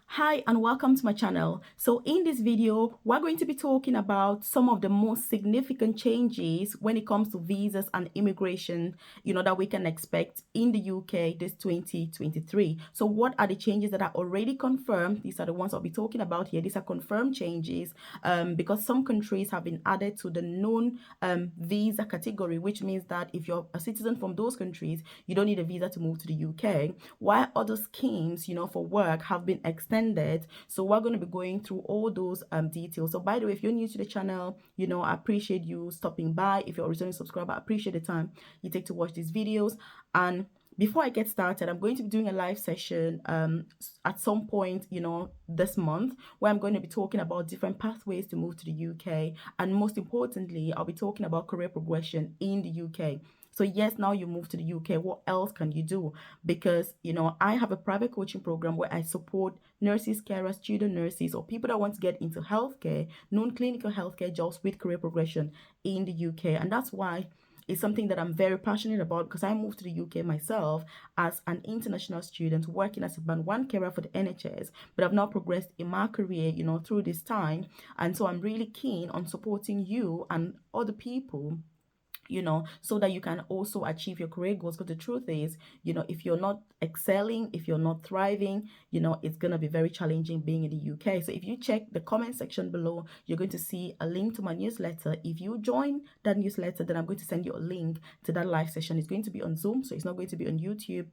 Hi and welcome to my channel. So in this video, we're going to be talking about some of the most significant changes when it comes to visas and immigration, that we can expect in the UK this 2023. So what are the changes that are already confirmed? These are the ones I'll be talking about here. These are confirmed changes because some countries have been added to the known visa category, which means that if you're a citizen from those countries, you don't need a visa to move to the UK, while other schemes, for work have been extended. So we're going to be going through all those details. So by the way, if you're new to the channel, I appreciate you stopping by. If you're a returning subscriber, I appreciate the time you take to watch these videos. And before I get started, I'm going to be doing a live session at some point, this month, where I'm going to be talking about different pathways to move to the UK. And most importantly, I'll be talking about career progression in the UK. So yes, now you move to the UK, what else can you do? Because, I have a private coaching program where I support nurses, carers, student nurses, or people that want to get into healthcare, non-clinical healthcare jobs with career progression in the UK. And that's why it's something that I'm very passionate about, because I moved to the UK myself as an international student working as a band one carer for the NHS, but I've now progressed in my career, through this time. And so I'm really keen on supporting you and other people, so that you can also achieve your career goals. Because the truth is, if you're not excelling, if you're not thriving, it's going to be very challenging being in the UK. So if you check the comment section below, you're going to see a link to my newsletter. If you join that newsletter, then I'm going to send you a link to that live session. It's going to be on Zoom, so it's not going to be on YouTube.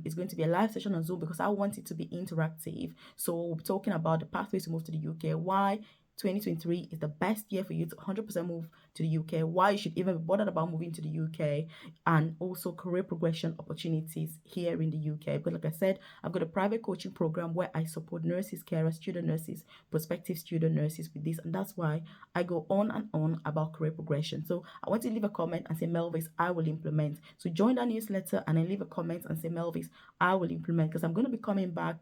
It's going to be a live session on Zoom because I want it to be interactive. So we'll be talking about the pathways to move to the UK, why 2023 is the best year for you to 100% move to the UK, why you should even be bothered about moving to the UK, and also career progression opportunities here in the UK. Because like I said, I've got a private coaching program where I support nurses, carers, student nurses, prospective student nurses with this, and that's why I go on and on about career progression. So I want to leave a comment and say, Melvis, I will implement. So join that newsletter and then leave a comment and say, Melvis, I will implement, because I'm going to be coming back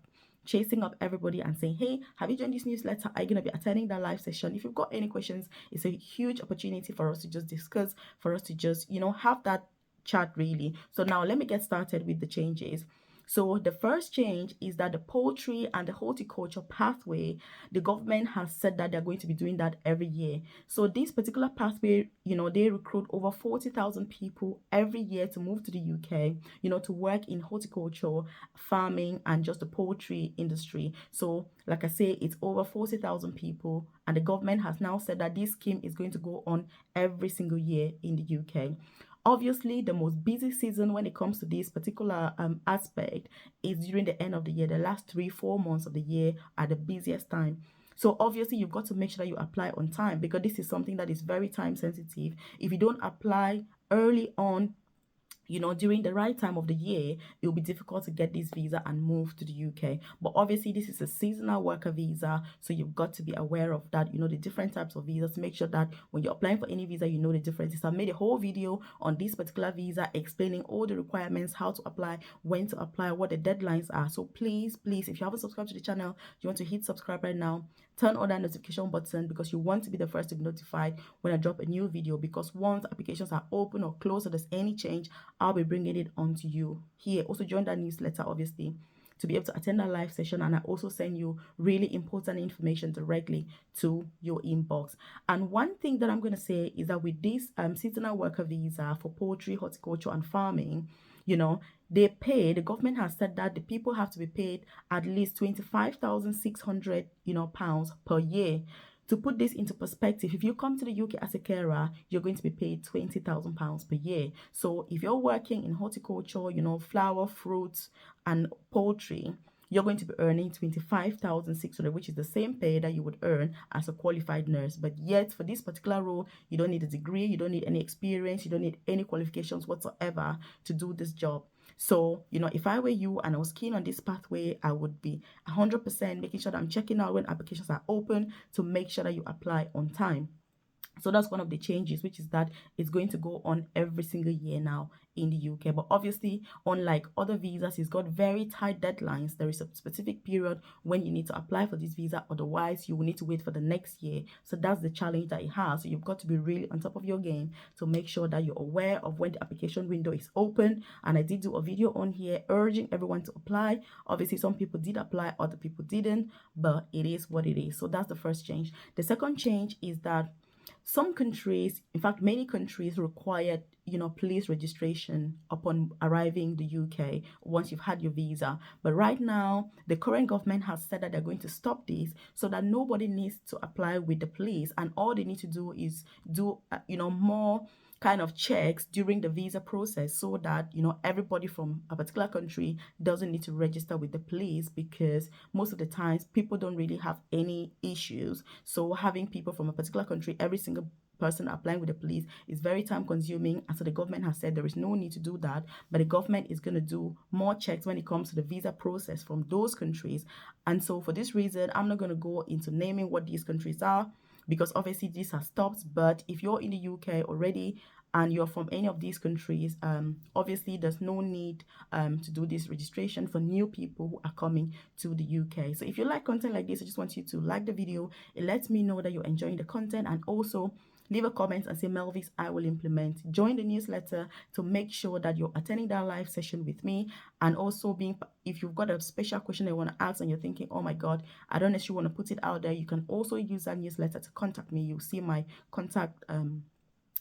chasing up everybody and saying, hey, have you joined this newsletter? Are you going to be attending that live session? If you've got any questions, it's a huge opportunity for us to just discuss, for us to just, have that chat really. So now let me get started with the changes. So the first change is that the poultry and the horticulture pathway, the government has said that they're going to be doing that every year. So this particular pathway, they recruit over 40,000 people every year to move to the UK, to work in horticulture, farming, and just the poultry industry. So like I say, it's over 40,000 people, and the government has now said that this scheme is going to go on every single year in the UK. Obviously, the most busy season when it comes to this particular aspect is during the end of the year. The last 3-4 months of the year are the busiest time. So obviously, you've got to make sure that you apply on time, because this is something that is very time sensitive. If you don't apply early on, during the right time of the year, it will be difficult to get this visa and move to the UK. But obviously, this is a seasonal worker visa, so you've got to be aware of that, the different types of visas, to make sure that when you're applying for any visa, you know the differences. I made a whole video on this particular visa explaining all the requirements, how to apply, when to apply, what the deadlines are. So please, if you haven't subscribed to the channel, you want to hit subscribe right now, turn on that notification button, because you want to be the first to be notified when I drop a new video. Because once applications are open or closed or there's any change, I'll be bringing it onto you here. Also join that newsletter, obviously, to be able to attend that live session, and I also send you really important information directly to your inbox. And one thing that I'm going to say is that with this seasonal worker visa for poultry, horticulture, and farming, the government has said that the people have to be paid at least 25,600 pounds per year. To put this into perspective, if you come to the UK as a carer, you're going to be paid £20,000 per year. So if you're working in horticulture, flower, fruits, and poultry, you're going to be earning 25,600, which is the same pay that you would earn as a qualified nurse. But yet, for this particular role, you don't need a degree, you don't need any experience, you don't need any qualifications whatsoever to do this job. So, if I were you and I was keen on this pathway, I would be 100% making sure that I'm checking out when applications are open to make sure that you apply on time. So that's one of the changes, which is that it's going to go on every single year now in the UK. But obviously, unlike other visas, it's got very tight deadlines. There is a specific period when you need to apply for this visa, otherwise you will need to wait for the next year. So that's the challenge that it has. So you've got to be really on top of your game to make sure that you're aware of when the application window is open. And I did do a video on here urging everyone to apply. Obviously, some people did apply, other people didn't, but it is what it is. So that's the first change. The second change is that some countries, in fact many countries, require police registration upon arriving the UK once you've had your visa. But right now the current government has said that they're going to stop this, so that nobody needs to apply with the police, and all they need to do is do more kind of checks during the visa process, so that everybody from a particular country doesn't need to register with the police, because most of the times people don't really have any issues. So having people from a particular country, every single person applying with the police, is very time consuming, and so the government has said there is no need to do that. But the government is going to do more checks when it comes to the visa process from those countries. And so for this reason, I'm not going to go into naming what these countries are, because obviously this has stopped. But if you're in the UK already and you're from any of these countries, obviously there's no need to do this registration for new people who are coming to the UK. So if you like content like this, I just want you to like the video. It lets me know that you're enjoying the content, and also leave a comment and say, Melvis, I will implement. Join the newsletter to make sure that you're attending that live session with me. And also, if you've got a special question you want to ask and you're thinking, oh my God, I don't necessarily want to put it out there, you can also use that newsletter to contact me. You'll see my contact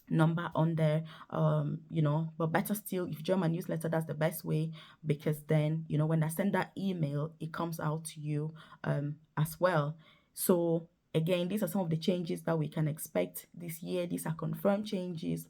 number on there. But better still, if you join my newsletter, that's the best way, because then when I send that email, it comes out to you as well. So again, these are some of the changes that we can expect this year. These are confirmed changes.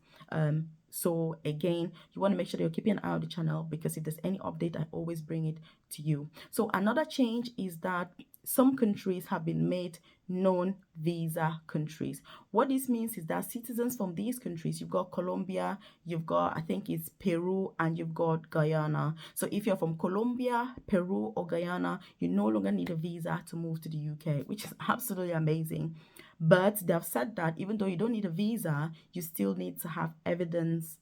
So again, you want to make sure that you're keeping an eye on the channel, because if there's any update, I always bring it to you. So another change is that some countries have been made non-visa countries. What this means is that citizens from these countries, you've got Colombia, you've got, I think it's Peru, and you've got Guyana. So if you're from Colombia, Peru, or Guyana, you no longer need a visa to move to the UK, which is absolutely amazing. But they've said that even though you don't need a visa, you still need to have evidence,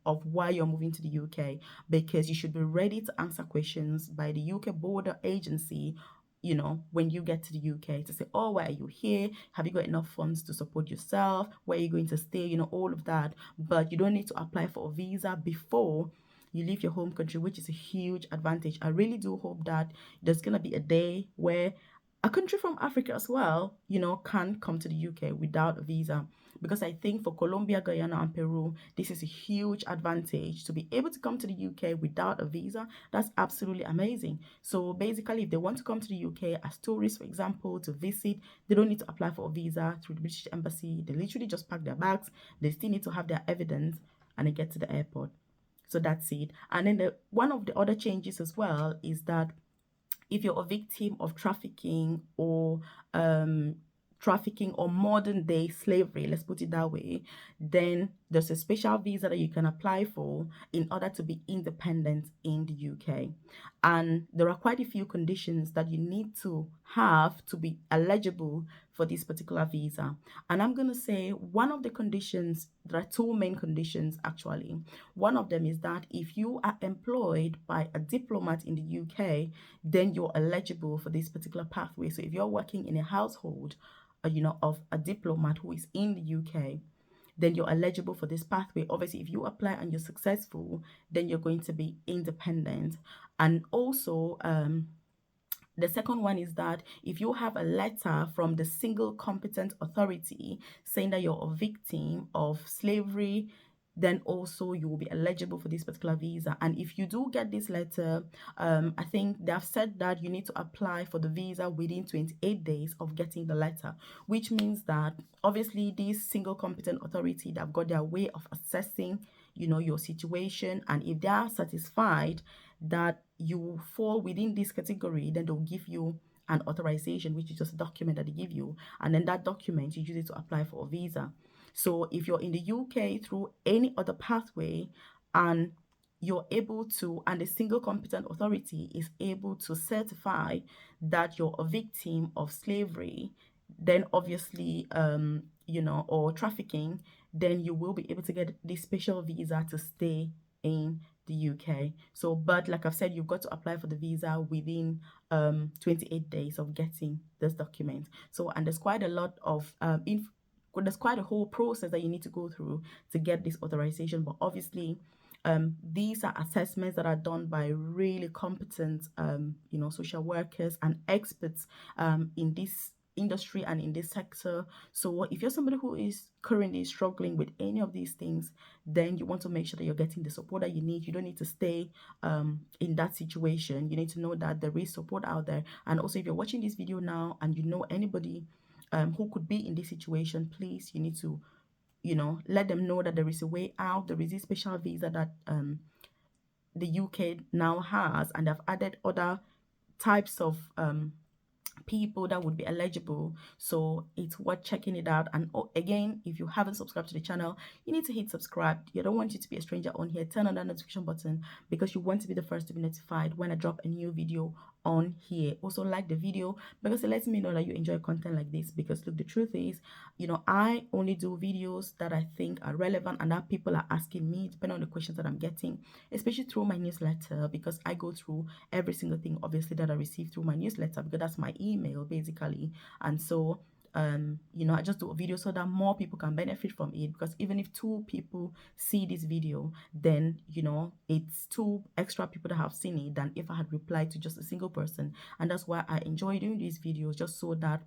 of why you're moving to the UK, because you should be ready to answer questions by the UK border agency, when you get to the UK, to say, oh, why are you here? Have you got enough funds to support yourself? Where are you going to stay? All of that. But you don't need to apply for a visa before you leave your home country, which is a huge advantage. I really do hope that there's going to be a day where a country from Africa as well, can come to the UK without a visa. Because I think for Colombia, Guyana, and Peru, this is a huge advantage to be able to come to the UK without a visa. That's absolutely amazing. So basically, if they want to come to the UK as tourists, for example, to visit, they don't need to apply for a visa through the British Embassy. They literally just pack their bags. They still need to have their evidence, and they get to the airport. So that's it. And then one of the other changes as well is that if you're a victim of trafficking or modern day slavery, let's put it that way, then there's a special visa that you can apply for in order to be independent in the UK. And there are quite a few conditions that you need to have to be eligible for this particular visa. And I'm going to say one of the conditions, there are two main conditions actually. One of them is that if you are employed by a diplomat in the UK, then you're eligible for this particular pathway. So if you're working in a household, of a diplomat who is in the UK, then you're eligible for this pathway. Obviously, if you apply and you're successful, then you're going to be independent. And also, the second one is that if you have a letter from the single competent authority saying that you're a victim of slavery, then also you will be eligible for this particular visa. And if you do get this letter, I think they have said that you need to apply for the visa within 28 days of getting the letter, which means that obviously this single competent authority, they've got their way of assessing your situation, and if they are satisfied that you fall within this category, then they'll give you an authorization, which is just a document that they give you, and then that document you use it to apply for a visa. So if you're in the UK through any other pathway and you're able to, and a single competent authority is able to certify that you're a victim of slavery, then obviously or trafficking, then you will be able to get this special visa to stay in the UK. So, but like I've said, you've got to apply for the visa within 28 days of getting this document. So, and there's quite a lot of there's quite a whole process that you need to go through to get this authorization. But obviously, these are assessments that are done by really competent, social workers and experts in this industry and in this sector. So if you're somebody who is currently struggling with any of these things, then you want to make sure that you're getting the support that you need. You don't need to stay in that situation. You need to know that there is support out there. And also, if you're watching this video now and you know anybody who could be in this situation, please, you need to let them know that there is a way out. There is a special visa that the UK now has, and they've added other types of people that would be eligible. So it's worth checking it out. And again, if you haven't subscribed to the channel, you need to hit subscribe. You don't want you to be a stranger on here. Turn on that notification button because you want to be the first to be notified when I drop a new video on here. Also like the video because it lets me know that you enjoy content like this. Because look, the truth is, I only do videos that I think are relevant and that people are asking me depending on the questions that I'm getting, especially through my newsletter, because I go through every single thing obviously that I receive through my newsletter, because that's my email basically. And so I just do a video so that more people can benefit from it, because even if 2 people see this video, then it's 2 extra people that have seen it than if I had replied to just a single person. And that's why I enjoy doing these videos, just so that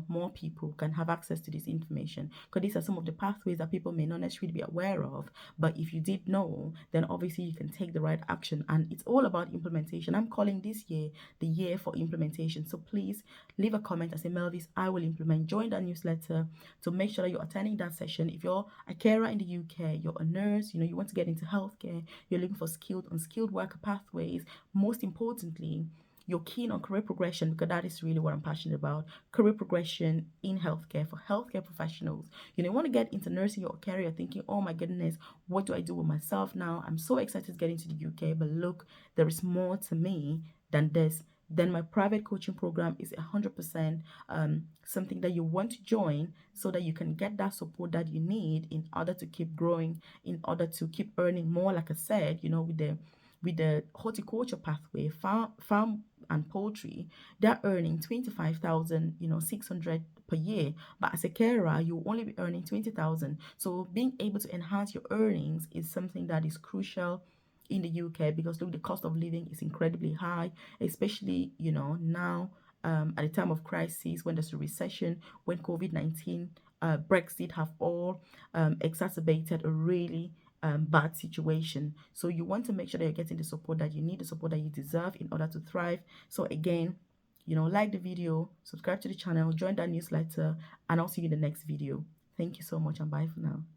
more people can have access to this information, because these are some of the pathways that people may not necessarily be aware of. But if you did know, then obviously you can take the right action. And it's all about implementation. I'm calling this year the year for implementation. So please leave a comment and say, Melvis, I will implement. Join that newsletter to make sure that you're attending that session. If you're a carer in the UK, you're a nurse, you want to get into healthcare, you're looking for skilled, unskilled worker pathways, most importantly, you're keen on career progression, because that is really what I'm passionate about. Career progression in healthcare for healthcare professionals. You want to get into nursing or career, you're thinking, oh my goodness, what do I do with myself now? I'm so excited to get into the UK, but look, there is more to me than this. Then my private coaching program is 100% something that you want to join, so that you can get that support that you need in order to keep growing, in order to keep earning more. Like I said, with the horticulture pathway, farm and poultry, they're earning 25,600 per year. But as a carer, you'll only be earning 20,000. So being able to enhance your earnings is something that is crucial in the UK, because look, the cost of living is incredibly high, especially now at the time of crisis, when there's a recession, when COVID-19, Brexit have all exacerbated a really bad situation. So you want to make sure that you're getting the support that you need, the support that you deserve in order to thrive. So again, like the video, subscribe to the channel, join that newsletter, and I'll see you in the next video. Thank you so much, and bye for now.